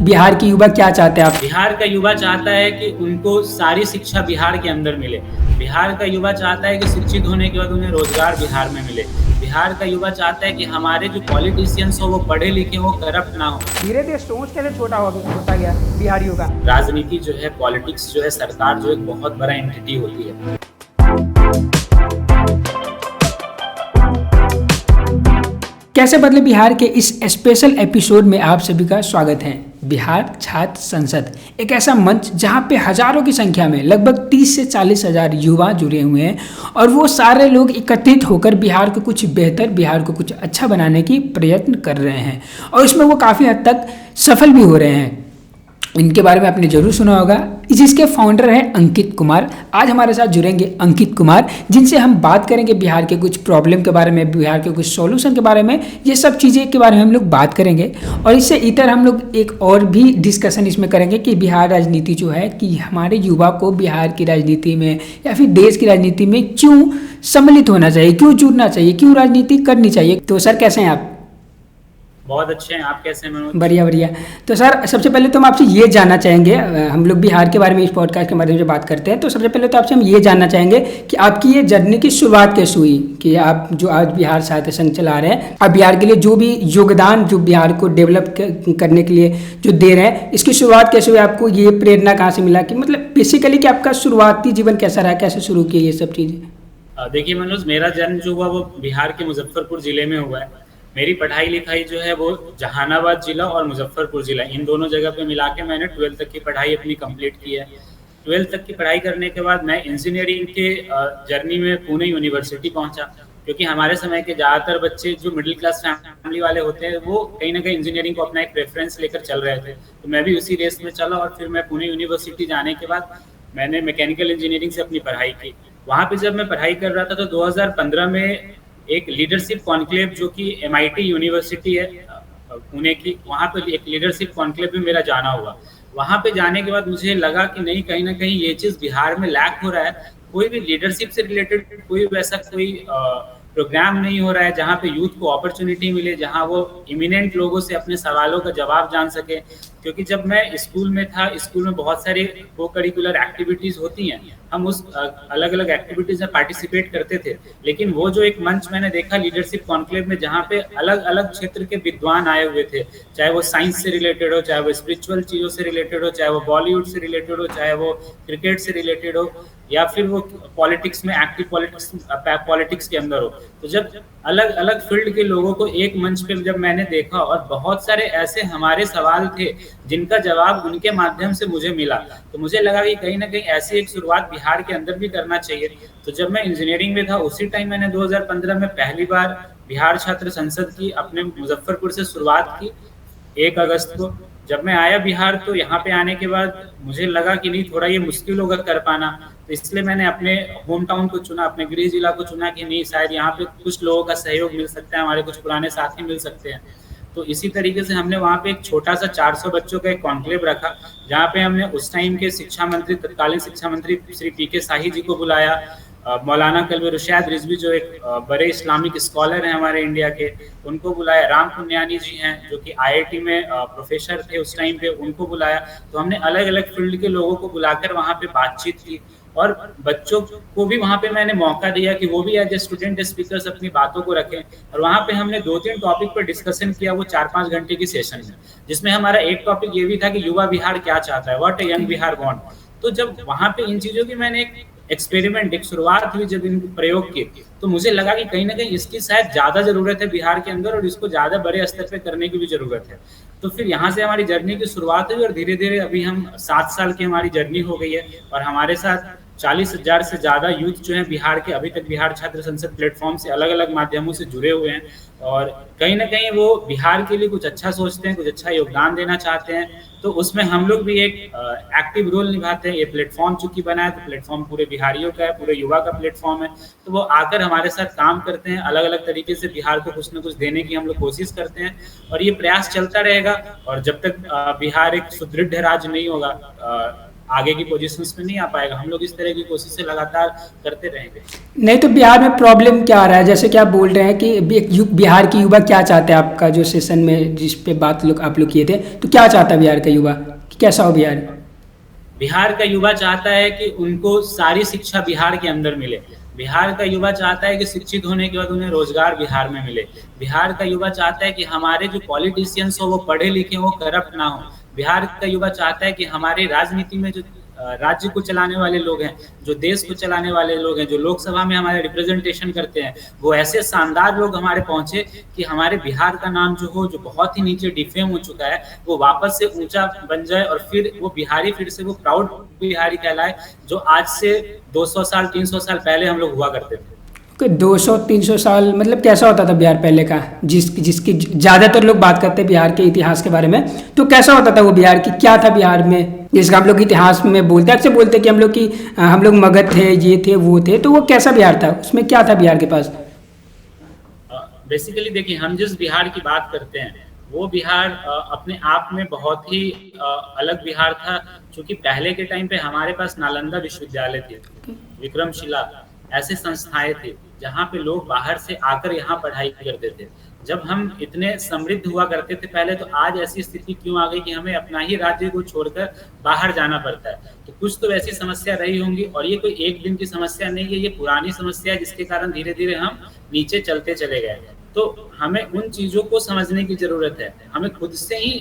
बिहार के युवा क्या चाहते हैं आप? बिहार का युवा चाहता है कि उनको सारी शिक्षा बिहार के अंदर मिले। बिहार का युवा चाहता है कि शिक्षित होने के बाद उन्हें रोजगार बिहार में मिले। बिहार का युवा चाहता है कि हमारे जो पॉलिटिशियंस हो वो पढ़े लिखे हो, करप्ट ना हो। धीरे धीरे सोच कैसे छोटा होता गया बिहारियों का। राजनीति जो है, पॉलिटिक्स जो है, सरकार जो एक बहुत बड़ा एंटिटी होती है। कैसे बदले बिहार के इस स्पेशल एपिसोड में आप सभी का स्वागत है। बिहार छात्र संसद एक ऐसा मंच जहां पे हजारों की संख्या में लगभग 30 से 40 हजार युवा जुड़े हुए हैं और वो सारे लोग एकत्रित होकर बिहार को कुछ बेहतर, बिहार को कुछ अच्छा बनाने की प्रयत्न कर रहे हैं और इसमें वो काफ़ी हद तक सफल भी हो रहे हैं। इनके बारे में आपने जरूर सुना होगा, जिसके फाउंडर हैं अंकित कुमार। आज हमारे साथ जुड़ेंगे अंकित कुमार, जिनसे हम बात करेंगे बिहार के कुछ प्रॉब्लम के बारे में, बिहार के कुछ सॉल्यूशन के बारे में, ये सब चीज़ें के बारे में हम लोग बात करेंगे। और इससे इतर हम लोग एक और भी डिस्कशन इसमें करेंगे कि बिहार राजनीति जो है कि हमारे युवा को बिहार की राजनीति में या फिर देश की राजनीति में क्यों सम्मिलित होना चाहिए, क्यों जुड़ना चाहिए, क्यों राजनीति करनी चाहिए। तो सर कैसे हैं आप? बहुत अच्छे हैं, आप कैसे हैं? बढ़िया बढ़िया। तो सर सबसे पहले तो हम आपसे ये जानना चाहेंगे, हम लोग बिहार के बारे में इस पॉडकास्ट के माध्यम से बात करते हैं, तो सबसे पहले तो आपसे हम ये जानना चाहेंगे कि आपकी ये जर्नी की शुरुआत कैसे हुई, कि आप जो आज बिहार साहित्य संघ चला रहे हैं, आप बिहार के लिए जो भी योगदान जो बिहार को डेवलप करने के लिए जो दे रहे हैं, इसकी शुरुआत कैसे हुई, आपको ये प्रेरणा कहाँ से मिला, कि मतलब बेसिकली कि आपका शुरुआती जीवन कैसा रहा, कैसे शुरू किया ये सब चीज़ें? देखिए मनोज, मेरा जन्म जो हुआ वो बिहार के मुजफ्फरपुर जिले में हुआ है। मेरी पढ़ाई लिखाई जो है वो जहानाबाद जिला और मुजफ्फरपुर जिला, इन दोनों जगह पे मिला के मैंने 12th तक की पढ़ाई अपनी कंप्लीट की है। 12th तक की पढ़ाई करने के बाद मैं इंजीनियरिंग के जर्नी में पुणे यूनिवर्सिटी पहुंचा, क्योंकि हमारे समय के ज़्यादातर बच्चे जो मिडिल क्लास फैमिली वाले होते हैं वो कहीं ना कहीं इंजीनियरिंग को अपना एक प्रेफरेंस लेकर चल रहे थे। तो मैं भी उसी रेस में चला और फिर मैं पुणे यूनिवर्सिटी जाने के बाद मैंने मैकेनिकल इंजीनियरिंग से अपनी पढ़ाई की। वहाँ पर जब मैं पढ़ाई कर रहा था तो 2015 में एक लीडरशिप कॉन्क्लेव जो कि MIT यूनिवर्सिटी है पुणे की, वहाँ पे एक लीडरशिप कॉन्क्लेव में मेरा जाना हुआ। वहाँ पे जाने के बाद मुझे लगा कि नहीं, कहीं ना कहीं ये चीज़ बिहार में लैक हो रहा है। कोई भी लीडरशिप से रिलेटेड कोई वैसा कोई प्रोग्राम नहीं हो रहा है जहाँ पे यूथ को अपॉर्चुनिटी मिले, जहाँ वो इमिनेंट लोगों से अपने सवालों का जवाब जान सके। क्योंकि जब मैं स्कूल में था, स्कूल में बहुत सारी को करिकुलर एक्टिविटीज़ होती हैं, हम उस अलग अलग एक्टिविटीज़ में पार्टिसिपेट करते थे, लेकिन वो जो एक मंच मैंने देखा लीडरशिप कॉन्क्लेव में, जहाँ पे अलग अलग क्षेत्र के विद्वान आए हुए थे, चाहे वो साइंस से रिलेटेड हो, चाहे वो स्पिरिचुअल चीज़ों से रिलेटेड हो, चाहे वो बॉलीवुड से रिलेटेड हो, चाहे वो क्रिकेट से रिलेटेड हो, या फिर वो पॉलिटिक्स में एक्टिव पॉलिटिक्स के अंदर हो। तो जब अलग अलग फील्ड के लोगों को एक मंच पे जब मैंने देखा और बहुत सारे ऐसे हमारे सवाल थे जिनका जवाब उनके माध्यम से मुझे मिला, तो मुझे लगा कि कहीं ना कहीं ऐसी एक शुरुआत बिहार के अंदर भी करना चाहिए। तो जब मैं इंजीनियरिंग में था उसी टाइम मैंने 2015 में पहली बार बिहार छात्र संसद की अपने मुजफ्फरपुर से शुरुआत की 1 अगस्त को। जब मैं आया बिहार तो यहाँ पे आने के बाद मुझे लगा कि नहीं, थोड़ा ये मुश्किल होगा कर पाना, तो इसलिए मैंने अपने होम टाउन को चुना, अपने गृह जिला को चुना कि नहीं, शायद यहाँ पे कुछ लोगों का सहयोग मिल सकता है, हमारे कुछ पुराने साथी मिल सकते हैं। तो इसी तरीके से हमने वहाँ पे एक छोटा सा 400 बच्चों का एक कॉन्क्लेव रखा, जहाँ पे हमने उस टाइम के शिक्षा मंत्री, तत्कालीन शिक्षा मंत्री श्री PK शाही जी को बुलाया, मौलाना कल्बे रुशैद रिजवी जो एक बड़े इस्लामिक स्कॉलर हैं हमारे इंडिया के, उनको बुलाया, राम पुन्यानी जी हैं जो कि IIT में प्रोफेसर थे उस टाइम पे, उनको बुलाया। तो हमने अलग अलग फील्ड के लोगों को बुलाकर वहाँ पे बातचीत की और बच्चों को भी वहाँ पे मैंने मौका दिया कि वो भी एज ए स्टूडेंट स्पीकर्स अपनी बातों को रखें। और वहाँ पे हमने 2-3 टॉपिक पर डिस्कशन किया, वो 4-5 घंटे की सेशन में, जिसमें हमारा एक टॉपिक ये भी था कि युवा बिहार क्या चाहता है, what a young Bihar want. तो जब वहाँ पे इन चीज़ों की मैंने एक एक्सपेरिमेंट, एक शुरुआत हुई, जब इन प्रयोग की, तो मुझे लगा कि कहीं ना कहीं इसकी शायद ज़्यादा ज़रूरत है बिहार के अंदर और इसको ज़्यादा बड़े स्तर पे करने की भी ज़रूरत है। तो फिर यहाँ से हमारी जर्नी की शुरुआत हुई और धीरे धीरे अभी हम 7 साल की हमारी जर्नी हो गई है और हमारे साथ 40,000 से ज़्यादा यूथ जो हैं बिहार के अभी तक बिहार छात्र संसद प्लेटफॉर्म से अलग अलग माध्यमों से जुड़े हुए हैं और कहीं ना कहीं वो बिहार के लिए कुछ अच्छा सोचते हैं, कुछ अच्छा योगदान देना चाहते हैं। तो उसमें हम लोग भी एक एक्टिव रोल निभाते हैं। ये प्लेटफॉर्म चूंकि बना है तो प्लेटफॉर्म पूरे बिहारियों का है, पूरे युवा का प्लेटफॉर्म है, तो वो आकर हमारे साथ काम करते हैं, अलग अलग तरीके से बिहार को कुछ ना कुछ देने की हम लोग कोशिश करते हैं और ये प्रयास चलता रहेगा। और जब तक बिहार एक सुदृढ़ राज्य नहीं होगा, आगे की पोजीशंस पे नहीं आ पाएगा। हम लोग इस तरह की कोशिशें लगातार करते रहेंगे। नहीं तो बिहार में प्रॉब्लम क्या आ रहा है, जैसे कि आप बोल रहे हैं कि बिहार की युवा क्या चाहते हैं, आपका जो सेशन में जिस पे बात आप लोग किए थे, तो क्या चाहता है बिहार का युवा कि कैसा हो बिहार? बिहार का युवा चाहता है कि उनको सारी शिक्षा बिहार के अंदर मिले। बिहार का युवा चाहता है कि शिक्षित होने के बाद उन्हें रोजगार बिहार में मिले। बिहार का युवा चाहता है कि हमारे जो पॉलिटिशियंस हो वो पढ़े लिखे हो, करप्ट ना हो। बिहार का युवा चाहता है कि हमारे राजनीति में जो राज्य को चलाने वाले लोग हैं, जो देश को चलाने वाले लोग हैं, जो लोकसभा में हमारे रिप्रेजेंटेशन करते हैं, वो ऐसे शानदार लोग हमारे पहुंचे कि हमारे बिहार का नाम जो हो, जो बहुत ही नीचे डिफेम हो चुका है, वो वापस से ऊंचा बन जाए और फिर वो बिहारी फिर से वो प्राउड बिहारी कहलाए, जो आज से 200 साल 300 साल पहले हम लोग हुआ करते थे। 200-300 साल मतलब कैसा होता था बिहार पहले का, जिसकी ज़्यादातर लोग बात करते हैं बिहार के इतिहास के बारे में, तो कैसा होता था वो बिहार की, क्या था बिहार में, जिसका हम लोग इतिहास में बोलते हैं, अक्सर बोलते हैं कि हम लोग मगध थे, ये थे वो थे, तो वो कैसा बिहार था, उसमें क्या था बिहार के पास? बेसिकली देखिए, हम जिस बिहार की बात करते हैं वो बिहार अपने आप में बहुत ही अलग बिहार था, क्योंकि पहले के टाइम पे हमारे पास नालंदा विश्वविद्यालय थे, विक्रमशिला, ऐसे संस्थाएं थे जहाँ पे लोग बाहर से आकर यहाँ पढ़ाई करते थे। जब हम इतने समृद्ध हुआ करते थे पहले, तो आज ऐसी स्थिति क्यों आ गई कि हमें अपना ही राज्य को छोड़कर बाहर जाना पड़ता है? तो कुछ तो ऐसी समस्या रही होंगी, और ये कोई एक दिन की समस्या नहीं है, ये पुरानी समस्या है जिसके कारण धीरे धीरे हम नीचे चलते चले गए। तो हमें उन चीजों को समझने की जरूरत है। हमें खुद से ही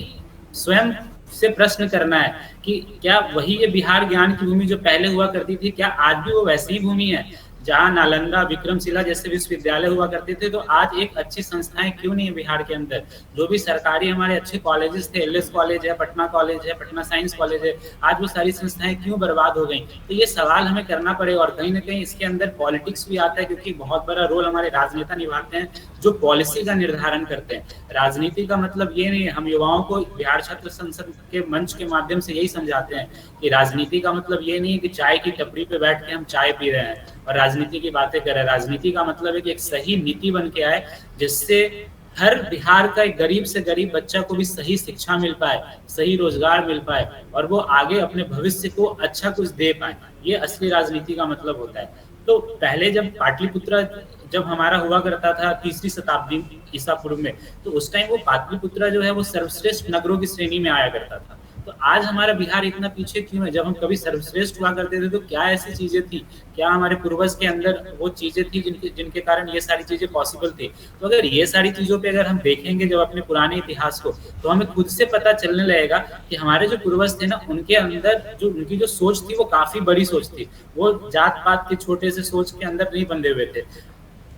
स्वयं से प्रश्न करना है कि क्या वही ये बिहार ज्ञान की भूमि जो पहले हुआ करती थी, क्या आज भी वो वैसी ही भूमि है? जहाँ नालंदा, विक्रमशिला जैसे विश्वविद्यालय हुआ करते थे, तो आज एक अच्छी संस्थाएं क्यों नहीं है बिहार के अंदर? जो भी सरकारी हमारे अच्छे कॉलेजेस थे, एलएस कॉलेज है, पटना कॉलेज है, पटना साइंस कॉलेज है, आज वो सारी संस्थाएं क्यों बर्बाद हो गई? तो ये सवाल हमें करना पड़ेगा, और कहीं ना कहीं इसके अंदर पॉलिटिक्स भी आता है, क्योंकि बहुत बड़ा रोल हमारे राजनेता निभाते हैं जो पॉलिसी का निर्धारण करते हैं। राजनीति का मतलब ये नहीं है, हम युवाओं को बिहार छात्र संसद के मंच के माध्यम से यही समझाते हैं कि राजनीति का मतलब ये नहीं है कि चाय की टपरी पे बैठ के हम चाय पी रहे हैं और राजनीति की बातें कर रहे हैं। राजनीति का मतलब है कि एक सही नीति बन के आए, जिससे हर बिहार का एक गरीब से गरीब बच्चा को भी सही शिक्षा मिल पाए, सही रोजगार मिल पाए, और वो आगे अपने भविष्य को अच्छा कुछ दे पाए। ये असली राजनीति का मतलब होता है। तो पहले जब पाटलिपुत्र जब हमारा हुआ करता था 3री शताब्दी ईसा पूर्व में, तो उस टाइम वो पाटलिपुत्र जो है वो सर्वश्रेष्ठ नगरों की श्रेणी में आया करता था। तो आज हमारा बिहार इतना पीछे क्यों है? जब हम कभी सर्वश्रेष्ठ हुआ करते थे तो क्या ऐसी चीजें थी, क्या हमारे पूर्वज के अंदर वो चीजें थी जिनके कारण ये सारी चीजें पॉसिबल थी? तो अगर ये सारी चीजों पे अगर हम देखेंगे जब अपने पुराने इतिहास को, तो हमें खुद से पता चलने लगेगा कि हमारे जो पूर्वज थे ना, उनके अंदर जो उनकी जो सोच थी वो काफी बड़ी सोच थी। वो जात पात के छोटे से सोच के अंदर नहीं बंधे हुए थे।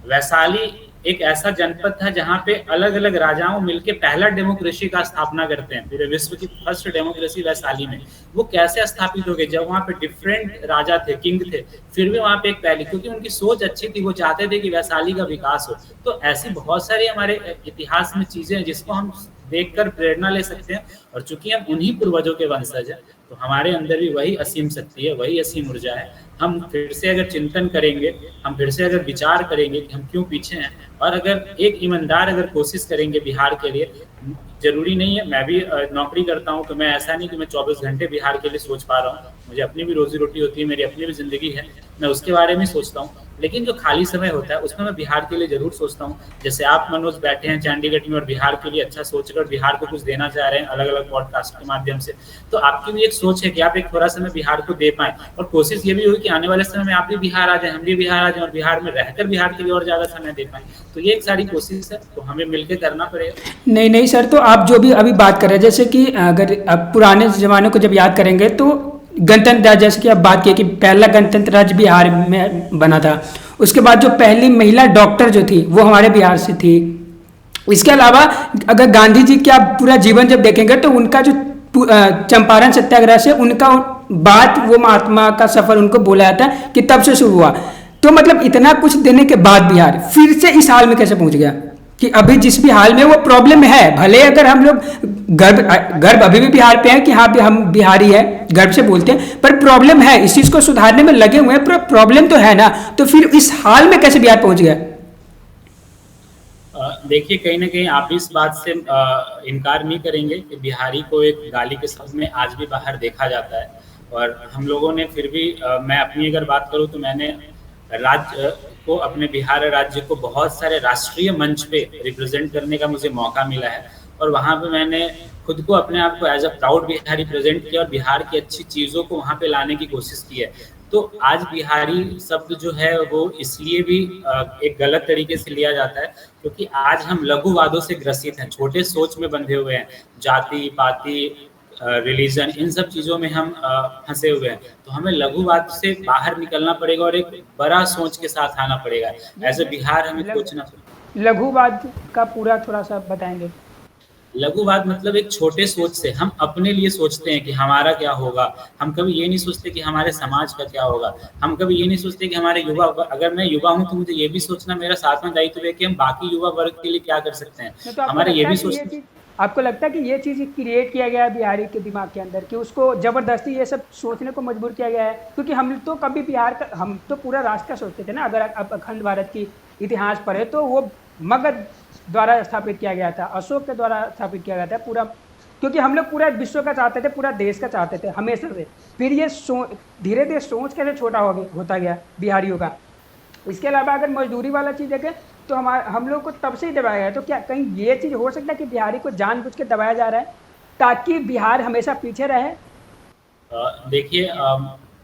वैशाली एक ऐसा जनपद था जहाँ पे अलग अलग राजाओं मिलके पहला डेमोक्रेसी का स्थापना करते हैं। पूरे विश्व की फर्स्ट डेमोक्रेसी वैशाली में। वो कैसे स्थापित हो गई? जब वहाँ पे डिफरेंट राजा थे, किंग थे, फिर भी वहाँ पे एक पहली, क्योंकि उनकी सोच अच्छी थी, वो चाहते थे कि वैशाली का विकास हो। तो ऐसी बहुत सारी हमारे इतिहास में चीजें हैं जिसको हम देखकर प्रेरणा ले सकते हैं, और चूंकि हम उन्हीं पूर्वजों के वंशज हैं, तो हमारे अंदर भी वही असीम शक्ति है, वही असीम ऊर्जा है। हम फिर से अगर चिंतन करेंगे, हम फिर से अगर विचार करेंगे कि हम क्यों पीछे हैं, और अगर एक ईमानदार अगर कोशिश करेंगे बिहार के लिए, जरूरी नहीं है, मैं भी नौकरी करता हूँ, तो मैं ऐसा नहीं कि मैं 24 घंटे बिहार के लिए सोच पा रहा हूँ। मुझे अपनी भी रोजी रोटी होती है, मेरी अपनी भी जिंदगी है, मैं उसके बारे में सोचता हूँ। लेकिन जो खाली समय होता है उसमें मैं बिहार के लिए जरूर सोचता हूँ। जैसे आप मनोज बैठे हैं चंडीगढ़ में और बिहार के लिए अच्छा सोचकर बिहार को कुछ देना चाह रहे हैं अलग अलग पॉडकास्ट के माध्यम से, तो आपकी भी एक सोच है कि आप एक थोड़ा समय बिहार को दे पाएं, और कोशिश ये भी होगी कि आने वाले समय में आप भी बिहार आ जाए, हम भी बिहार आ जाए, और बिहार में रहकर बिहार के लिए और ज्यादा समय दे पाएं। तो ये एक सारी कोशिश है, तो हमें मिलकर करना पड़ेगा। नहीं सर, तो आप जो भी अभी बात कर रहे हैं, जैसे कि अगर आप पुराने जमाने को जब याद करेंगे तो गणतंत्र राज्य, जैसे कि आप बात किए कि पहला गणतंत्र राज्य बिहार में बना था। उसके बाद जो पहली महिला डॉक्टर जो थी वो हमारे बिहार से थी। इसके अलावा अगर गांधी जी का पूरा जीवन जब देखेंगे तो उनका जो चंपारण सत्याग्रह से उनका बात, वो महात्मा का सफर उनको बोला जाता है कि तब से शुरू हुआ। तो मतलब इतना कुछ देने के बाद बिहार फिर से इस हाल में कैसे पहुंच गया कि अभी जिस भी हाल में वो प्रॉब्लम है? भले अगर हम लोग गर्व अभी भी बिहार पे है कि हाँ भी हम बिहारी है, गर्व से बोलते हैं, पर प्रॉब्लम है, इस चीज को सुधारने में लगे हुए हैं, पर प्रॉब्लम तो है ना। तो फिर इस हाल में कैसे बिहार पहुंच गया? देखिए, कहीं ना कहीं आप इस बात से इनकार नहीं करेंगे कि बिहारी को एक गाली के शब्द में आज भी बाहर देखा जाता है। और हम लोगों ने फिर भी मैं अपनी अगर बात करूँ तो मैंने राज्य को, अपने बिहार राज्य को बहुत सारे राष्ट्रीय मंच पे रिप्रेजेंट करने का मुझे मौका मिला है, और वहाँ पे मैंने खुद को, अपने आप को as a proud Bihari present किया और बिहार की अच्छी चीज़ों को वहाँ पे लाने की कोशिश की है। तो आज बिहारी शब्द जो है वो इसलिए भी एक गलत तरीके से लिया जाता है क्योंकि आज हम लघुवादों से ग्रसित हैं, छोटे सोच में बंधे हुए हैं, जाति पाति रिलीजन, इन सब चीज़ों में हम फंसे हुए हैं। तो हमें लघुवाद से बाहर निकलना पड़ेगा और एक बड़ा सोच के साथ आना पड़ेगा। एज ए बिहार हमें सोचना पड़ेगा। लघुवाद का पूरा थोड़ा सा बताएंगे। लघुवाद मतलब एक छोटे सोच से हम अपने लिए सोचते हैं कि हमारा क्या होगा। हम कभी ये नहीं सोचते कि हमारे समाज का क्या होगा। हम कभी ये नहीं सोचते कि हमारे युवा, अगर मैं युवा हूँ तो मुझे ये भी सोचना मेरा साथ में दायित्व है कि हम बाकी युवा वर्ग के लिए क्या कर सकते हैं। तो हमारे ये भी सोचना। आपको लगता है कि ये चीज़ क्रिएट किया गया है बिहारी के दिमाग के अंदर, कि उसको जबरदस्ती ये सब सोचने को मजबूर किया गया है? क्योंकि हम तो कभी बिहार का, हम तो पूरा राष्ट्र का सोचते थे ना। अगर आप अखंड भारत की इतिहास पढ़े तो वो मगध द्वारा स्थापित किया गया था, अशोक के द्वारा स्थापित किया गया था पूरा। क्योंकि हम लोग पूरा विश्व का चाहते थे, पूरा देश का चाहते थे हमेशा से। फिर ये धीरे धीरे सोच कैसे छोटा होता गया बिहारियों का। इसके अलावा अगर मजदूरी वाला चीज़ देखें तो हम लोग को तब से ही दबाया गया। तो क्या कहीं ये चीज़ हो सकता है कि बिहारी को जानबूझ के दबाया जा रहा है ताकि बिहार हमेशा पीछे रहे? देखिए,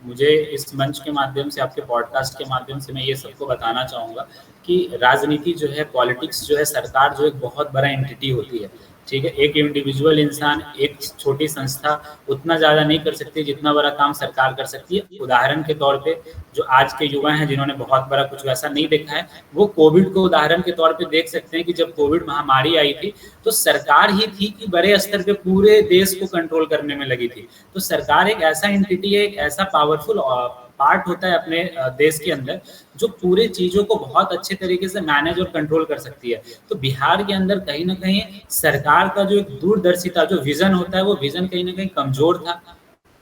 मुझे इस मंच के माध्यम से, आपके पॉडकास्ट के माध्यम से मैं ये सबको बताना चाहूँगा कि राजनीति जो है, पॉलिटिक्स जो है, सरकार जो एक बहुत बड़ा एंटिटी होती है। ठीक है, एक इंडिविजुअल इंसान, एक छोटी संस्था उतना ज़्यादा नहीं कर सकती जितना बड़ा काम सरकार कर सकती है। उदाहरण के तौर पे जो आज के युवा हैं जिन्होंने बहुत बड़ा कुछ वैसा नहीं देखा है, वो कोविड को उदाहरण के तौर पे देख सकते हैं कि जब कोविड महामारी आई थी तो सरकार ही थी कि बड़े स्तर पे पूरे देश को कंट्रोल करने में लगी थी। तो सरकार एक ऐसा एंटिटी है, एक ऐसा पावरफुल पार्ट होता है अपने देश के अंदर जो पूरे चीज़ों को बहुत अच्छे तरीके से मैनेज और कंट्रोल कर सकती है। तो बिहार के अंदर कहीं ना कहीं सरकार का जो एक दूरदर्शिता, जो विजन होता है, वो विजन कहीं ना कहीं कमजोर था।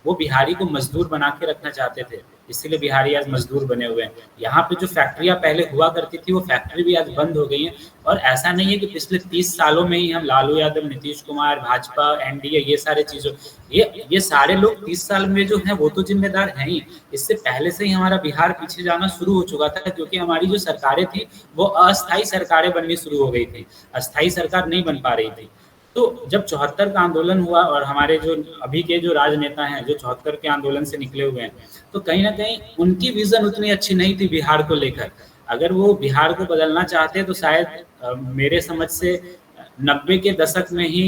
वो बिहारी को मजदूर बना के रखना चाहते थे, इसीलिए बिहारी आज मजदूर बने हुए हैं। यहाँ पे जो फैक्ट्रियाँ पहले हुआ करती थी वो फैक्ट्री भी आज बंद हो गई हैं। और ऐसा नहीं है कि पिछले 30 सालों में ही हम लालू यादव, नीतीश कुमार, भाजपा, एनडीए, ये सारे चीज़ों, ये सारे लोग 30 साल में जो हैं वो तो जिम्मेदार हैं ही। इससे पहले से ही हमारा बिहार पीछे जाना शुरू हो चुका था क्योंकि हमारी जो सरकारें थी वो अस्थायी सरकारें बननी शुरू हो गई थी, अस्थायी सरकार नहीं बन पा रही थी। तो जब 74 का आंदोलन हुआ और हमारे जो अभी के जो राजनेता हैं जो 74 के आंदोलन से निकले हुए हैं, तो कहीं ना कहीं उनकी विजन उतनी अच्छी नहीं थी बिहार को लेकर। अगर वो बिहार को बदलना चाहते तो शायद मेरे समझ से 90 के दशक में ही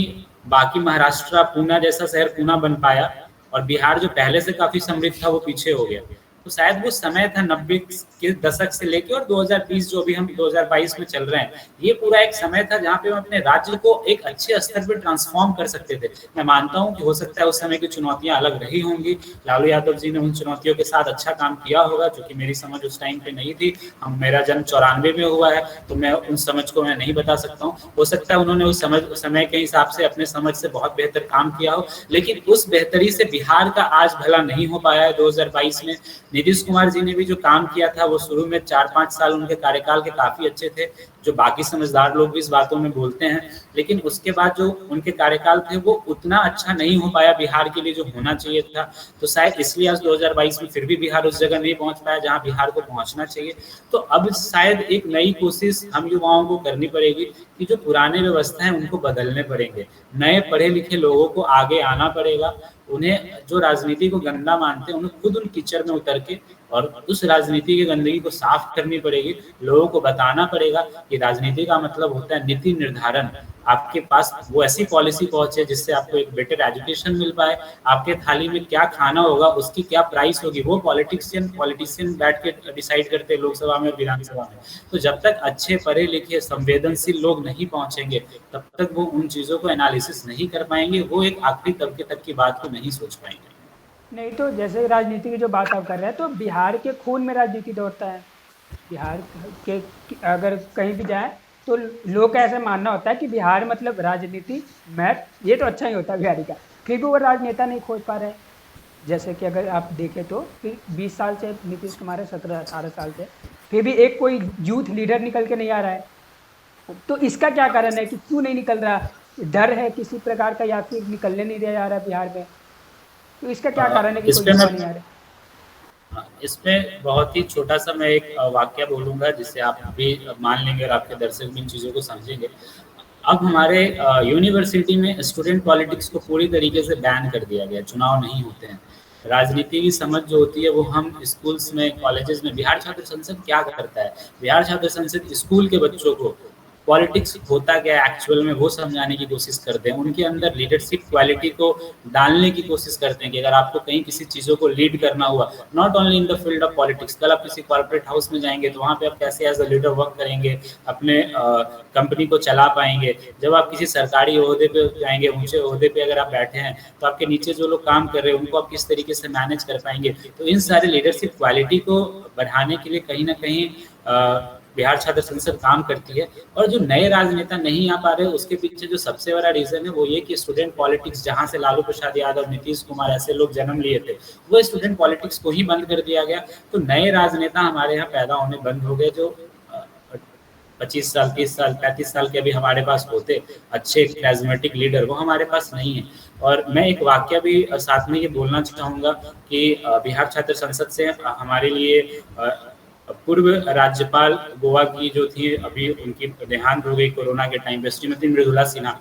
बाकी महाराष्ट्र, पूना जैसा शहर पूना बन पाया और बिहार जो पहले से काफी समृद्ध था वो पीछे हो गया। तो शायद वो समय था 90 के दशक से लेके और 2020 जो अभी हम 2022 में चल रहे हैं, ये पूरा एक समय था जहाँ पे हम अपने राज्य को एक अच्छे स्तर पर ट्रांसफॉर्म कर सकते थे। मैं मानता हूँ कि हो सकता है उस समय की चुनौतियां अलग रही होंगी, लालू यादव जी ने उन चुनौतियों के साथ अच्छा काम किया होगा जो कि मेरी समझ उस टाइम पे नहीं थी। मेरा जन्म 94 में हुआ है तो मैं उन समझ को मैं नहीं बता सकता हूँ। हो सकता है उन्होंने उस समय के हिसाब से अपने समझ से बहुत बेहतर काम किया हो, लेकिन उस बेहतरी से बिहार का आज भला नहीं हो पाया है 2022 में। नीतीश कुमार जी ने भी जो काम किया था वो शुरू में 4-5 साल उनके कार्यकाल के काफी अच्छे थे, जो बाकी समझदार लोग भी इस बातों में बोलते हैं, लेकिन उसके बाद जो उनके कार्यकाल थे वो उतना अच्छा नहीं हो पाया बिहार के लिए जो होना चाहिए था। तो शायद इसलिए आज 2022 में फिर भी बिहार उस जगह नहीं पहुंच पाया जहां बिहार को पहुंचना चाहिए। तो अब शायद एक नई कोशिश हम युवाओं को करनी पड़ेगी कि जो पुराने व्यवस्था है उनको बदलने पड़ेंगे, नए पढ़े लिखे लोगों को आगे आना पड़ेगा। उन्हें जो राजनीति को गंदा मानते हैं उन्हें खुद उन कीचड़ में उतर के और उस राजनीति की गंदगी को साफ करनी पड़ेगी। लोगों को बताना पड़ेगा कि राजनीति का मतलब होता है नीति निर्धारण। आपके पास वो ऐसी पॉलिसी पहुंचे जिससे आपको एक बेटर एजुकेशन मिल पाए, आपके थाली में क्या खाना होगा, उसकी क्या प्राइस होगी, वो पॉलिटिशियन बैठ के डिसाइड करते हैं लोकसभा में और विधानसभा में। तो जब तक अच्छे पढ़े लिखे संवेदनशील लोग नहीं पहुंचेंगे तब तक वो उन चीज़ों को एनालिसिस नहीं कर पाएंगे, वो एक आखिरी तबके तक की बात को नहीं सोच पाएंगे। नहीं तो जैसे राजनीति की जो बात आप कर रहे हैं, तो बिहार के खून में राजनीति दौड़ता है। बिहार के अगर कहीं भी जाए तो लोग का ऐसा मानना होता है कि बिहार मतलब राजनीति मैथ, ये तो अच्छा ही होता है बिहारी का, फिर भी वो राजनेता नहीं खोज पा रहे। जैसे कि अगर आप देखें तो फिर 20 साल से नीतीश कुमार है, 17-18 साल से, फिर भी एक कोई यूथ लीडर निकल के नहीं आ रहा है। तो इसका क्या कारण है कि क्यों नहीं निकल रहा? डर है किसी प्रकार का या फिर निकलने नहीं दिया जा रहा है बिहार में? तो इसका क्या कारण है कि इस कोई पे युवा मैं नहीं आ रहे? हाँ, इसमें बहुत ही छोटा सा मैं एक वाक्य बोलूँगा जिससे आप भी मान लेंगे और आपके दर्शक भी इन चीज़ों को समझेंगे। अब हमारे यूनिवर्सिटी में स्टूडेंट पॉलिटिक्स को पूरी तरीके से बैन कर दिया गया है, चुनाव नहीं होते हैं। राजनीति की समझ जो होती है वो हम स्कूल्स में, कॉलेजेस में बिहार छात्र संसद क्या करता है? बिहार छात्र संसद स्कूल के बच्चों को पॉलिटिक्स होता क्या है एक्चुअल में वो समझाने की कोशिश करते हैं। उनके अंदर लीडरशिप क्वालिटी को डालने की कोशिश करते हैं कि अगर आपको कहीं किसी चीज़ों को लीड करना हुआ, not only in the field of politics, कल आप किसी कॉर्पोरेट हाउस में जाएंगे तो वहाँ पे आप कैसे एज अ लीडर वर्क करेंगे, अपने कंपनी को चला पाएंगे। जब आप किसी सरकारी ओहदे पे जाएंगे, ऊंचे ओहदे पे अगर आप बैठे हैं तो आपके नीचे जो लोग काम कर रहे हैं उनको आप किस तरीके से मैनेज कर पाएंगे। तो इन सारे लीडरशिप क्वालिटी को बढ़ाने के लिए कहीं ना कहीं बिहार छात्र संसद काम करती है। और जो नए राजनेता नहीं आ पा रहे उसके पीछे जो सबसे बड़ा रीजन है वो ये कि स्टूडेंट पॉलिटिक्स, जहां से लालू प्रसाद यादव, नीतीश कुमार ऐसे लोग जन्म लिए थे, वो स्टूडेंट पॉलिटिक्स को ही बंद कर दिया गया। तो नए राजनेता हमारे यहाँ पैदा होने बंद हो गए। जो 25 साल, 30 साल, 35 साल के अभी हमारे पास होते अच्छे कैरिज्मेटिक लीडर, वो हमारे पास नहीं है। और मैं एक वाक्य भी साथ में ये बोलना चाहूँगा कि बिहार छात्र संसद से हमारे लिए पूर्व राज्यपाल गोवा की जो थी, अभी उनकी देहांत हो गई कोरोना के टाइम पे, श्रीमती मृदुला सिन्हा,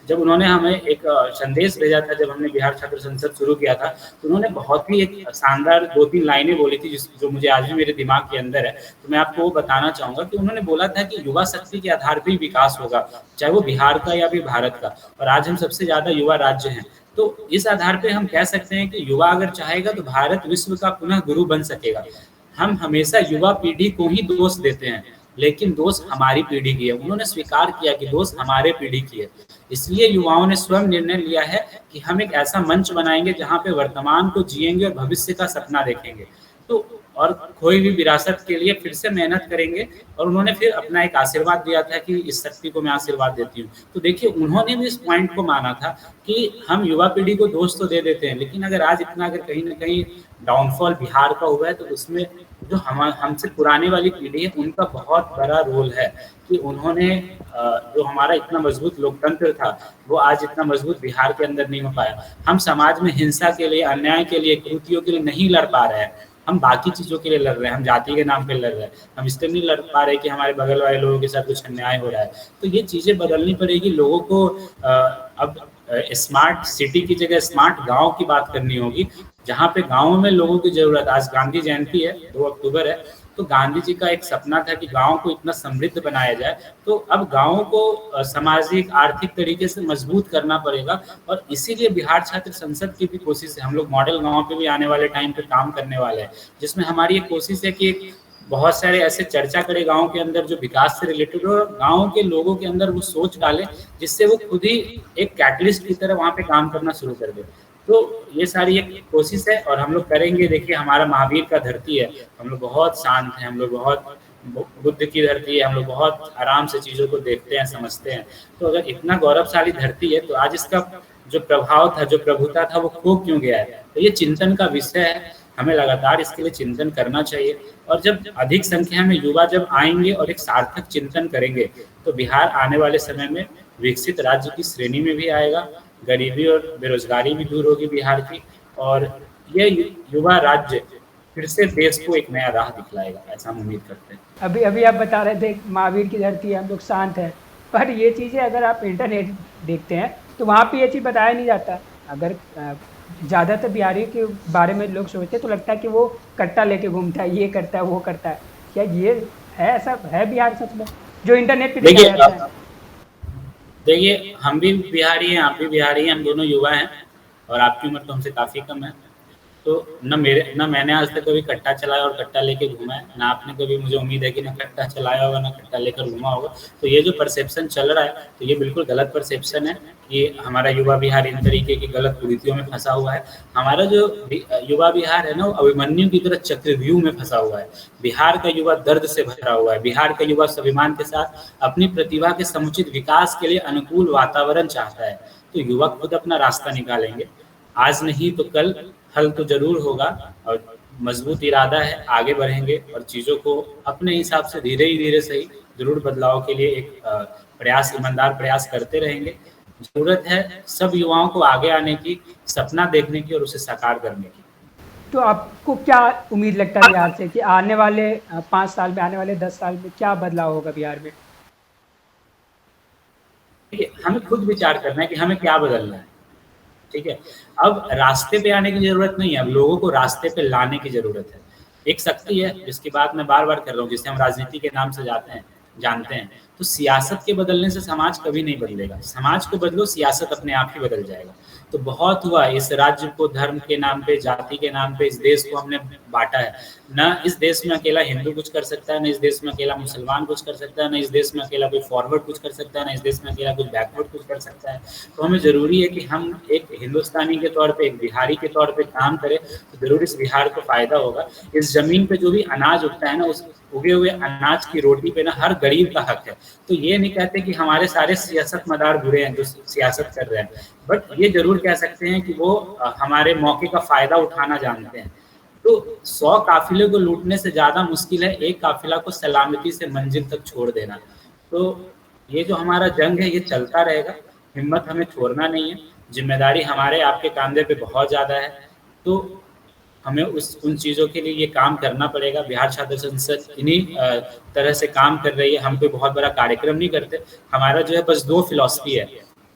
जब उन्होंने हमें एक संदेश भेजा था, जब हमने बिहार छात्र संसद शुरू किया था, तो उन्होंने बहुत ही एक शानदार 2-3 लाइनें बोली थी जो मुझे आज भी मेरे दिमाग के अंदर है। तो मैं आपको वो बताना चाहूँगा कि उन्होंने बोला था कि युवा शक्ति के आधार पर ही विकास होगा, चाहे वो बिहार का या फिर भारत का। और आज हम सबसे ज़्यादा युवा राज्य हैं, तो इस आधार पर हम कह सकते हैं कि युवा अगर चाहेगा तो भारत विश्व का पुनः गुरु बन सकेगा। हम हमेशा युवा पीढ़ी को ही दोष देते हैं, लेकिन दोष हमारी पीढ़ी की है। उन्होंने स्वीकार किया कि दोष हमारे पीढ़ी की है। इसलिए युवाओं ने स्वयं निर्णय लिया है कि हम एक ऐसा मंच बनाएंगे जहां पे वर्तमान को जिएंगे और भविष्य का सपना देखेंगे। तो और खोई हुई विरासत के लिए फिर से मेहनत करेंगे। और उन्होंने फिर अपना एक आशीर्वाद दिया था कि इस शक्ति को मैं आशीर्वाद देती हूँ। तो देखिए, उन्होंने भी इस पॉइंट को माना था कि हम युवा पीढ़ी को दोष तो दे देते हैं, लेकिन अगर आज इतना अगर कहीं ना कहीं डाउनफॉल बिहार का हुआ है तो उसमें जो हमसे पुराने वाली पीढ़ी है उनका बहुत बड़ा रोल है कि उन्होंने जो हमारा इतना मजबूत लोकतंत्र था वो आज इतना मजबूत बिहार के अंदर नहीं हो पाया। हम समाज में हिंसा के लिए, अन्याय के लिए, कुरीतियों के लिए नहीं लड़ पा रहे हैं, हम बाकी चीज़ों के लिए लड़ रहे हैं। हम जाति के नाम पे लड़ रहे हैं, हम इसलिए नहीं लड़ पा रहे कि हमारे बगल वाले लोगों के साथ कुछ अन्याय हो रहा है। तो ये चीज़ें बदलनी पड़ेगी। लोगों को अब स्मार्ट सिटी की जगह स्मार्ट गांव की बात करनी होगी, जहाँ पे गाँव में लोगों की जरूरत। आज गांधी जयंती है, 2 अक्टूबर है, तो गांधी जी का एक सपना था कि गाँव को इतना समृद्ध बनाया जाए। तो अब गाँवों को सामाजिक आर्थिक तरीके से मजबूत करना पड़ेगा। और इसीलिए बिहार छात्र संसद की भी कोशिश है। हम लोग मॉडल गाँव पे भी आने वाले टाइम पे काम करने वाले हैं, जिसमें हमारी एक कोशिश है कि बहुत सारे ऐसे चर्चा करे गाँव के अंदर जो विकास से रिलेटेड हो, और गाँव के लोगों के अंदर वो सोच डाले जिससे वो खुद ही एक कैटलिस्ट की तरह वहाँ पे काम करना शुरू कर दे। तो ये सारी एक कोशिश है और हम लोग करेंगे। देखिए, हमारा महावीर का धरती है, हम लोग बहुत शांत हैं, हम लोग बहुत बुद्ध की धरती है, हम लोग बहुत आराम से चीज़ों को देखते हैं, समझते हैं। तो अगर इतना गौरवशाली धरती है तो आज इसका जो प्रभाव था, जो प्रभुता था, वो खो क्यों गया है? तो ये चिंतन का विषय है, हमें लगातार इसके लिए चिंतन करना चाहिए। और जब अधिक संख्या में युवा जब आएंगे और एक सार्थक चिंतन करेंगे तो बिहार आने वाले समय में विकसित राज्य की श्रेणी में भी आएगा, गरीबी और बेरोजगारी भी दूर होगी बिहार की, और ये युवा राज्य फिर से देश को एक नया राह दिखलाएगा, ऐसा हम उम्मीद करते हैं। अभी आप बता रहे थे महावीर की धरती है, हम लोग शांत हैं, पर ये चीज़ें अगर आप इंटरनेट देखते हैं तो वहाँ पे ये चीज़ बताया नहीं जाता। अगर ज़्यादातर बिहारी के बारे में लोग सोचते हैं तो लगता है कि वो कट्टा लेके घूमता है, ये करता है, वो करता है। क्या ये है, ऐसा है बिहार सच में जो इंटरनेट पे दिखाया जाता है? देखिए, हम भी बिहारी हैं, आप भी बिहारी हैं, हम दोनों युवा हैं और आपकी उम्र तो हमसे काफ़ी कम है। तो न मैंने आज तक कभी कट्टा चलाया और कट्टा लेके घूमा है, ना आपने कभी, मुझे उम्मीद है कि ना कट्टा चलाया होगा ना कट्टा लेकर घूमा होगा। तो ये जो परसेप्शन चल रहा है तो ये बिल्कुल गलत परसेप्शन है कि हमारा युवा बिहार इन तरीके की गलत कुरीतियों में फंसा हुआ है। हमारा जो युवा बिहार है ना, वो अभिमन्यु की तरह चक्रव्यूह में फंसा हुआ है। बिहार का युवा दर्द से भरा हुआ है। बिहार का युवा स्वाभिमान के साथ अपनी प्रतिभा के समुचित विकास के लिए अनुकूल वातावरण चाहता है। तो युवा खुद अपना रास्ता निकालेंगे, आज नहीं तो कल हल तो जरूर होगा। और मजबूत इरादा है, आगे बढ़ेंगे और चीज़ों को अपने हिसाब से धीरे ही धीरे सही जरूर बदलाव के लिए एक प्रयास, ईमानदार प्रयास करते रहेंगे। जरूरत है सब युवाओं को आगे आने की, सपना देखने की और उसे साकार करने की। तो आपको क्या उम्मीद लगता है बिहार से कि आने वाले 5 साल में, आने वाले 10 साल में क्या बदलाव होगा बिहार में? देखिए, हमें खुद विचार करना है कि हमें क्या बदलना है, ठीक है? अब रास्ते पे आने की ज़रूरत नहीं है, अब लोगों को रास्ते पे लाने की ज़रूरत है। एक शक्ति है, जिसकी बात मैं बार-बार कर रहा हूँ, जिसे हम राजनीति के नाम से जानते हैं। तो सियासत के बदलने से समाज कभी नहीं बदलेगा। समाज को बदलो, सियासत अपने आप ही बदल जाएगा। तो बहुत हुआ इस राज्य को धर्म के नाम पे, जाति के नाम पे, इस देश को हमने बाँटा है। ना इस देश में अकेला हिंदू कुछ कर सकता है, ना इस देश में अकेला मुसलमान कुछ कर सकता है, ना इस देश में अकेला कोई फॉरवर्ड कुछ कर सकता है, ना इस देश में अकेला कुछ बैकवर्ड कुछ कर सकता है। तो हमें ज़रूरी है कि हम एक हिंदुस्तानी के तौर पे, एक बिहारी के तौर पे काम करें, तो ज़रूर इस बिहार को फ़ायदा होगा। इस ज़मीन पे जो भी अनाज उगता है ना, उस उगे हुए अनाज की रोटी पे ना हर गरीब का हक है। तो ये नहीं कहते कि हमारे सारे सियासतमदार बुरे हैं जो सियासत कर रहे हैं, बट ये ज़रूर कह सकते हैं कि वो हमारे मौके का फ़ायदा उठाना जानते हैं। तो 100 काफ़िले को लूटने से ज़्यादा मुश्किल है एक काफ़िला को सलामती से मंजिल तक छोड़ देना। तो ये जो हमारा जंग है ये चलता रहेगा, हिम्मत हमें छोड़ना नहीं है, ज़िम्मेदारी हमारे आपके कंधे पे बहुत ज़्यादा है। तो हमें उन चीज़ों के लिए ये काम करना पड़ेगा। बिहार छात्र संसद इन्हीं तरह से काम कर रही है। हम कोई बहुत बड़ा कार्यक्रम नहीं करते। हमारा जो है बस 2 फिलॉसफी है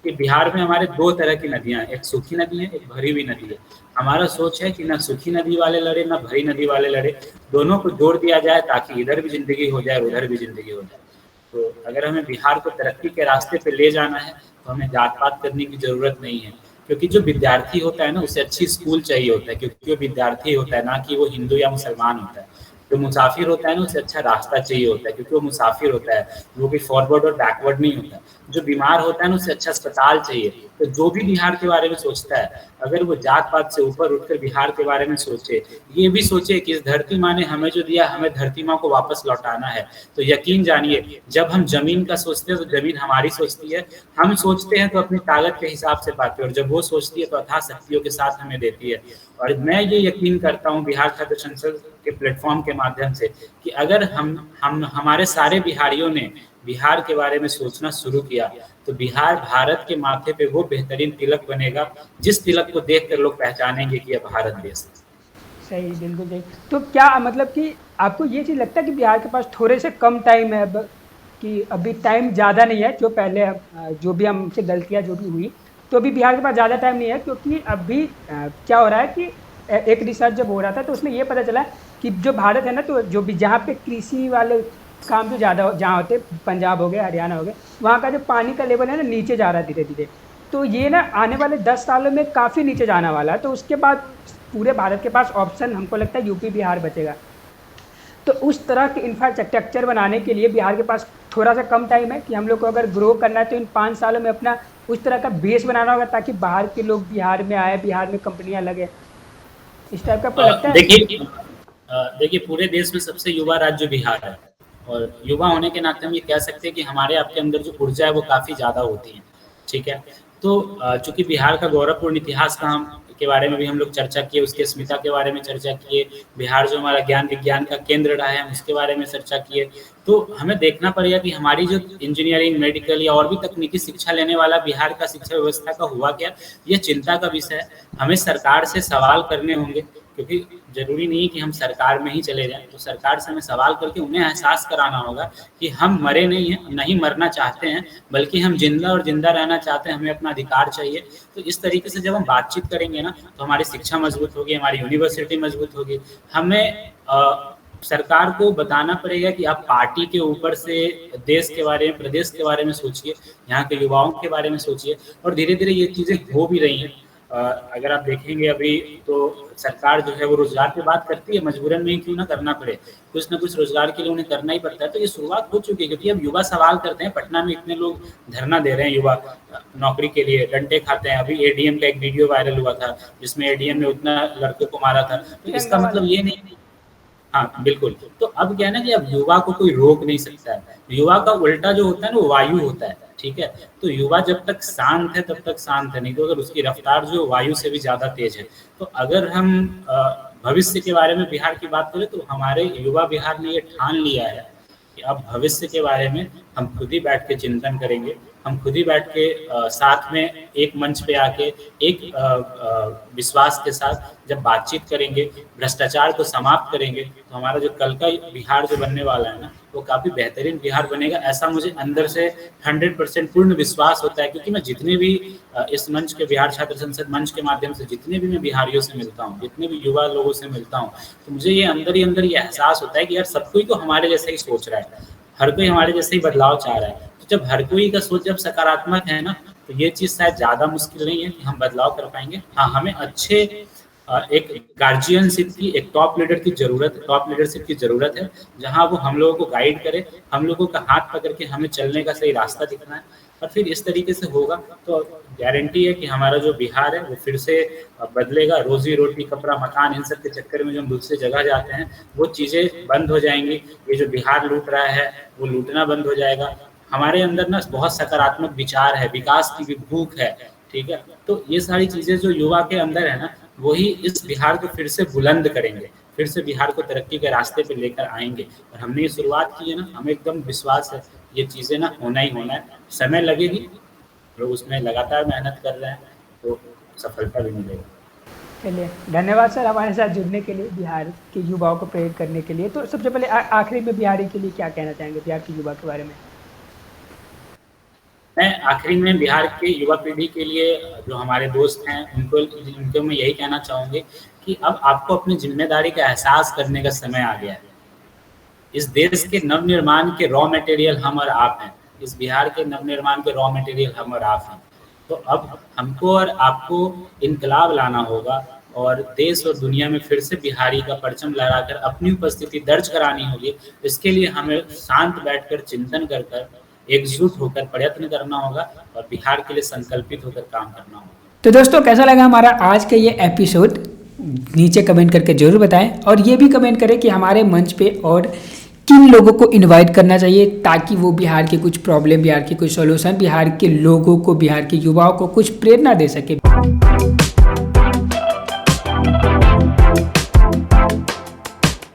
कि बिहार में हमारे 2 तरह की नदियाँ हैं, एक सूखी नदी है, एक भरी हुई नदी है। हमारा सोच है कि ना सूखी नदी वाले लड़े, ना भरी नदी वाले लड़े, दोनों को जोड़ दिया जाए ताकि इधर भी ज़िंदगी हो जाए और उधर भी ज़िंदगी हो जाए। तो अगर हमें बिहार को तरक्की के रास्ते पे ले जाना है, तो हमें जात-पात करने की ज़रूरत नहीं है। क्योंकि जो विद्यार्थी होता है ना, उसे अच्छी स्कूल चाहिए होता है, क्योंकि वो विद्यार्थी होता है, ना कि वो हिंदू या मुसलमान होता है। जो मुसाफिर होता है ना, उसे अच्छा रास्ता चाहिए होता है, क्योंकि वो मुसाफिर होता है, वो भी फॉरवर्ड और बैकवर्ड नहीं होता है। जो बीमार होता है ना, उसे अच्छा अस्पताल चाहिए। तो जो भी बिहार के बारे में सोचता है, अगर वो जात-पात से ऊपर उठकर बिहार के बारे में सोचे, ये भी सोचे कि इस धरती माँ ने हमें जो दिया, हमें धरती माँ को वापस लौटाना है। तो यकीन जानिए, जब हम ज़मीन का सोचते हैं, तो ज़मीन हमारी सोचती है। हम सोचते हैं तो अपनी ताकत के हिसाब से पाते हैं, और जब वो सोचती है तो अथाह शक्तियों के साथ हमें देती है। और मैं ये यकीन करता हूँ बिहार छात्र संसद के प्लेटफॉर्म के माध्यम से कि अगर हम हमारे सारे बिहारियों ने बिहार के बारे में सोचना शुरू किया, तो बिहार भारत के माथे पे वो बेहतरीन तिलक बनेगा, जिस तिलक को देखकर लोग पहचानेंगे कि यह भारत देश है। सही, बिल्कुल सही। तो क्या मतलब कि आपको ये चीज़ लगता है कि बिहार के पास थोड़े से कम टाइम है अब, कि अभी टाइम ज़्यादा नहीं है, जो पहले जो भी हमसे गलतियाँ जो भी हुई, तो अभी बिहार के पास ज़्यादा टाइम नहीं है, क्योंकि अभी क्या हो रहा है कि एक रिसर्च जब हो रहा था तो उसमें ये पता चला कि जो भारत है ना, तो जो भी जहाँ पे कृषि वाले काम जो ज़्यादा जहाँ होते, पंजाब हो गए, हरियाणा हो गए, वहाँ का जो पानी का लेवल है ना, नीचे जा रहा है धीरे धीरे। तो ये ना आने वाले 10 सालों में काफ़ी नीचे जाने वाला है। तो उसके बाद पूरे भारत के पास ऑप्शन हमको लगता है यूपी बिहार बचेगा। तो उस तरह के इंफ्रास्ट्रक्चर बनाने के लिए बिहार के पास थोड़ा सा कम टाइम है कि हम लोग को अगर ग्रो करना है तो इन 5 सालों में अपना उस तरह का बेस बनाना होगा, ताकि बाहर के लोग बिहार में आए, बिहार में कंपनियां लगे। इस टाइप का आपको लगता है? देखिए पूरे देश में सबसे युवा राज्य बिहार है, और युवा होने के नाते हम ये कह सकते हैं कि हमारे आपके अंदर जो ऊर्जा है वो काफ़ी ज़्यादा होती है, ठीक है? तो चूँकि बिहार का गौरवपूर्ण इतिहास का के बारे में भी हम लोग चर्चा किए, उसकी अस्मिता के बारे में चर्चा किए, बिहार जो हमारा ज्ञान विज्ञान का केंद्र रहा है, हम उसके बारे में चर्चा किए। तो हमें देखना पड़ेगा कि हमारी जो इंजीनियरिंग, मेडिकल या और भी तकनीकी शिक्षा लेने वाला बिहार का शिक्षा व्यवस्था का हुआ क्या, ये चिंता का विषय है। हमें सरकार से सवाल करने होंगे, क्योंकि ज़रूरी नहीं है कि हम सरकार में ही चले जाएँ। तो सरकार से हमें सवाल करके उन्हें एहसास कराना होगा कि हम मरे नहीं हैं, नहीं मरना चाहते हैं, बल्कि हम जिंदा और जिंदा रहना चाहते हैं, हमें अपना अधिकार चाहिए। तो इस तरीके से जब हम बातचीत करेंगे ना, तो हमारी शिक्षा मजबूत होगी, हमारी यूनिवर्सिटी मजबूत होगी। हमें सरकार को बताना पड़ेगा कि आप पार्टी के ऊपर से देश के बारे में, प्रदेश के बारे में सोचिए, यहाँ के युवाओं के बारे में सोचिए। और धीरे धीरे ये चीज़ें हो भी रही हैं। अगर आप देखेंगे अभी तो सरकार जो है वो रोजगार की बात करती है, मजबूरन में क्यों ना करना पड़े, कुछ ना कुछ रोजगार के लिए उन्हें करना ही पड़ता है। तो ये शुरुआत हो चुकी है, क्योंकि अब युवा सवाल करते हैं। पटना में इतने लोग धरना दे रहे हैं, युवा नौकरी के लिए डंडे खाते हैं। अभी एडीएम का एक वीडियो वायरल हुआ था जिसमें एडीएम ने उतना लड़कों को मारा था। तो इसका मतलब ये नहीं, हाँ बिल्कुल। तो अब क्या है ना कि अब युवा को कोई रोक नहीं सकता है। युवा का उल्टा जो होता है ना, वो वायु होता है, ठीक है? तो युवा जब तक शांत है तब तक शांत है, नहीं तो अगर उसकी रफ्तार जो वायु से भी ज़्यादा तेज है। तो अगर हम भविष्य के बारे में बिहार की बात करें, तो हमारे युवा बिहार ने ये ठान लिया है कि अब भविष्य के बारे में हम खुद ही बैठ के चिंतन करेंगे हम खुद ही बैठ के साथ में एक मंच पे आके एक विश्वास के साथ जब बातचीत करेंगे, भ्रष्टाचार को समाप्त करेंगे, तो हमारा जो कल का बिहार जो बनने वाला है ना, वो काफ़ी बेहतरीन बिहार बनेगा। ऐसा मुझे अंदर से 100% पूर्ण विश्वास होता है, क्योंकि मैं जितने भी इस मंच के बिहार छात्र संसद मंच के माध्यम से जितने भी मैं बिहारियों से मिलता हूँ, जितने भी युवा लोगों से मिलता हूँ, तो मुझे ये अंदर ही अंदर ये एहसास होता है कि यार सब कोई तो हमारे जैसा ही सोच रहा है, हर कोई हमारे जैसे ही बदलाव चाह रहा है। तो जब हर कोई का सोच जब सकारात्मक है ना, तो ये चीज़ शायद ज़्यादा मुश्किल नहीं है कि हम बदलाव कर पाएंगे। हाँ, हमें अच्छे एक गार्जियनशिप की, एक टॉप लीडरशिप की ज़रूरत है, जहाँ वो हम लोगों को गाइड करे, हम लोगों का हाथ पकड़ के हमें चलने का सही रास्ता दिखाना है। और फिर इस तरीके से होगा तो गारंटी है कि हमारा जो बिहार है वो फिर से बदलेगा। रोजी रोटी, कपड़ा, मकान, इन सब के चक्कर में जो हम दूसरी जगह जाते हैं, वो चीज़ें बंद हो जाएंगी। ये जो बिहार लूट रहा है वो लूटना बंद हो जाएगा। हमारे अंदर ना बहुत सकारात्मक विचार है, विकास की भी भूख है, ठीक है। तो ये सारी चीज़ें जो युवा के अंदर है ना, वही इस बिहार को फिर से बुलंद करेंगे, फिर से बिहार को तरक्की के रास्ते पे लेकर आएंगे। और हमने ये शुरुआत की है ना, हमें एकदम विश्वास है ये चीज़ें ना होना ही होना है। समय लगेगी, लोग उसमें लगातार मेहनत कर रहे हैं, तो सफलता भी मिलेगी। चलिए, धन्यवाद सर हमारे साथ जुड़ने के लिए, बिहार के युवाओं को प्रेरित करने के लिए। तो सबसे पहले आखिरी में बिहारी के लिए क्या कहना चाहेंगे, बिहार के युवा के बारे में? मैं आखिरी में बिहार के युवा पीढ़ी के लिए, जो हमारे दोस्त हैं, उनको मैं यही कहना चाहूँगी कि अब आपको अपनी जिम्मेदारी का एहसास करने का समय आ गया है। इस देश के नवनिर्माण के रॉ मटेरियल हम और आप हैं, इस बिहार के नवनिर्माण के रॉ मटेरियल हम और आप हैं। तो अब हमको और आपको इनकलाब लाना होगा और देश और दुनिया में फिर से बिहारी का परचम लहराकर अपनी उपस्थिति दर्ज करानी होगी। इसके लिए हमें शांत बैठकर चिंतन कर कर, एकजुट होकर प्रयत्न करना होगा और बिहार के लिए संकल्पित होकर काम करना होगा। तो दोस्तों, कैसा लगा हमारा आज का ये एपिसोड? नीचे कमेंट करके जरूर बताएं, और ये भी कमेंट करें कि हमारे मंच पे और किन लोगों को इनवाइट करना चाहिए, ताकि वो बिहार के कुछ प्रॉब्लम, बिहार के कुछ सॉल्यूशन, बिहार के लोगों को, बिहार के युवाओं को कुछ प्रेरणा दे सके।